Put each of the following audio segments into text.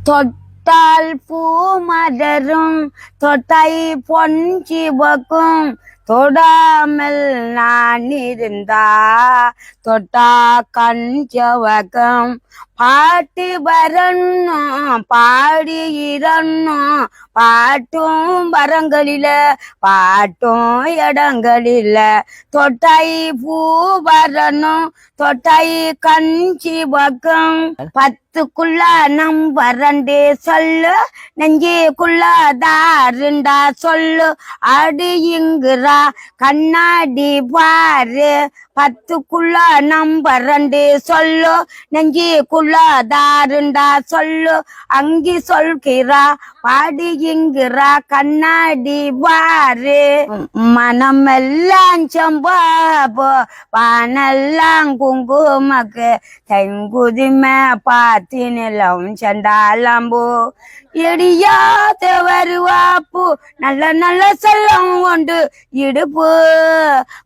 தொட்டால் பூ மலரும் தொட்டை பொன் சிவக்கும் தொடாமல் நான் இருந்தா தொட்டா கண் சிவக்கும் பாட்டு வரணும் பாடி இரணும் பாட்டும் வரங்களில பாட்டும் இடங்களில தொட்டை பூ வரணும் தொட்டை கண் சிவக்கும் பத்துக்குள்ள நம்பரண்டு சொல்லு நெஞ்சுக்குள்ள தாருண்டா சொல்லு அடியுங்குறா கண்ணாடி பாரு பத்துக்குள்ள நம்பரண்டு சொல்லு நெஞ்சுக்குள்ள தாருண்டா சொல்லு அங்கி சொல்கிறா பாடியுங்குறா கண்ணாடி பாரு மனமெல்லாம் செம்பாபோ பானெல்லாம் குங்குமக்கு தெங்குதிமே பாத்தி நிலம் செண்டாலம்போ இடியாத வருவாப்பு நல்ல நல்ல செல்லம் உண்டு இடுப்பு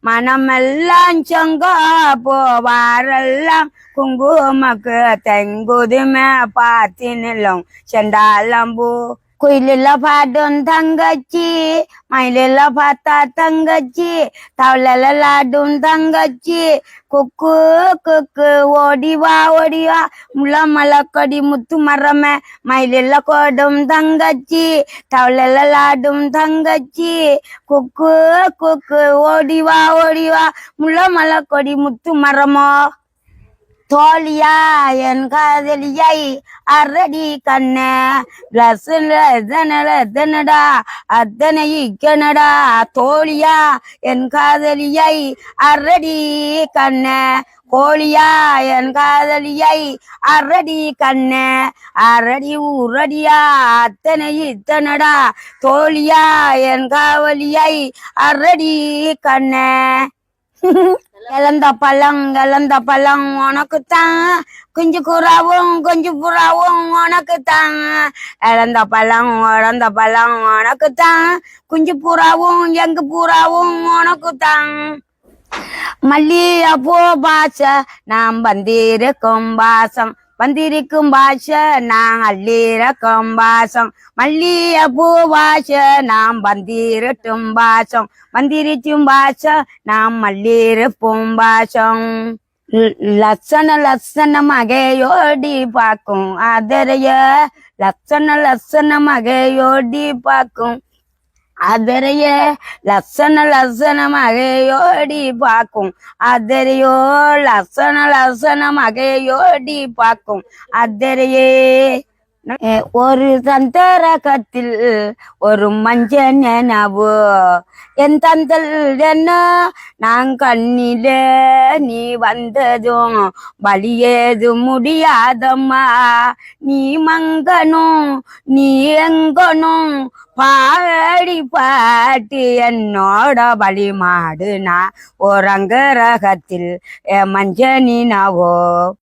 மனமெல்லாம் செங்காப்போ வாரெல்லாம் குங்குமக்கு தெங்குதிமே பாத்தி நிலம் செண்டாலம்போ குயிலில பாடும் தங்கச்சி மயிலில பார்த்தா தங்கச்சி தவளைல லாடும் தங்கச்சி குக்கு குக்கு ஓடிவா முள்ள மலக்கொடி முத்து மரமே மயிலில கோடும் தங்கச்சி தவளைல லாடும் தங்கச்சி குக்கு குக்கு ஓடிவா முள்ள மலக்கொடி முத்து மரமோ தோழியா என் காதலியை அரடி கண்ண ரசனடா அத்தனை கனடா தோழியா என் காதலியை அரடி கண்ண கோழியா என் காதலியை அரடி கண்ண அரடி ஊரடியா அத்தனை இத்தனடா தோழியா என் காவலியை அரடி கண்ண இழந்த பழம் உனக்குத்தான் குஞ்சு புறாவும் உனக்குத்தான் இழந்த பழம் உனக்குத்தான் குஞ்சு புறாவும் எங்கு புறாவும் உனக்குத்தான் மல்லிகைப்பூ பாச நாம் வந்திருக்கும் பாசம் வந்திருக்கும் பாஷ நான் அள்ளிறக்கும் பாசம் மல்லிகைப்பூ பாஷ நாம் வந்திருட்டும் பாசம் வந்திருச்சும் பாஷ நாம் மல்லிருப்போம் பாசம் லட்சண மகையோடி பார்க்கும் அதரைய லட்சண மகையோடி பார்க்கும் அதரைய லட்சண மகையோடி பார்க்கும் அதரையோ லட்சண மகையோடி பார்க்கும் அதரையே ஒரு சந்தரகத்தில் ஒரு மஞ்ச நினைவு என் தந்தல் என்ன நான் கண்ணில நீ வந்ததும் வழியேது முடியாதம்மா நீ மங்கனும் நீ எங்கனும் பாடி பாட்டு என்னோட வழி மாடுனா ஒரு அங்கரகத்தில் மஞ்ச நினாவோ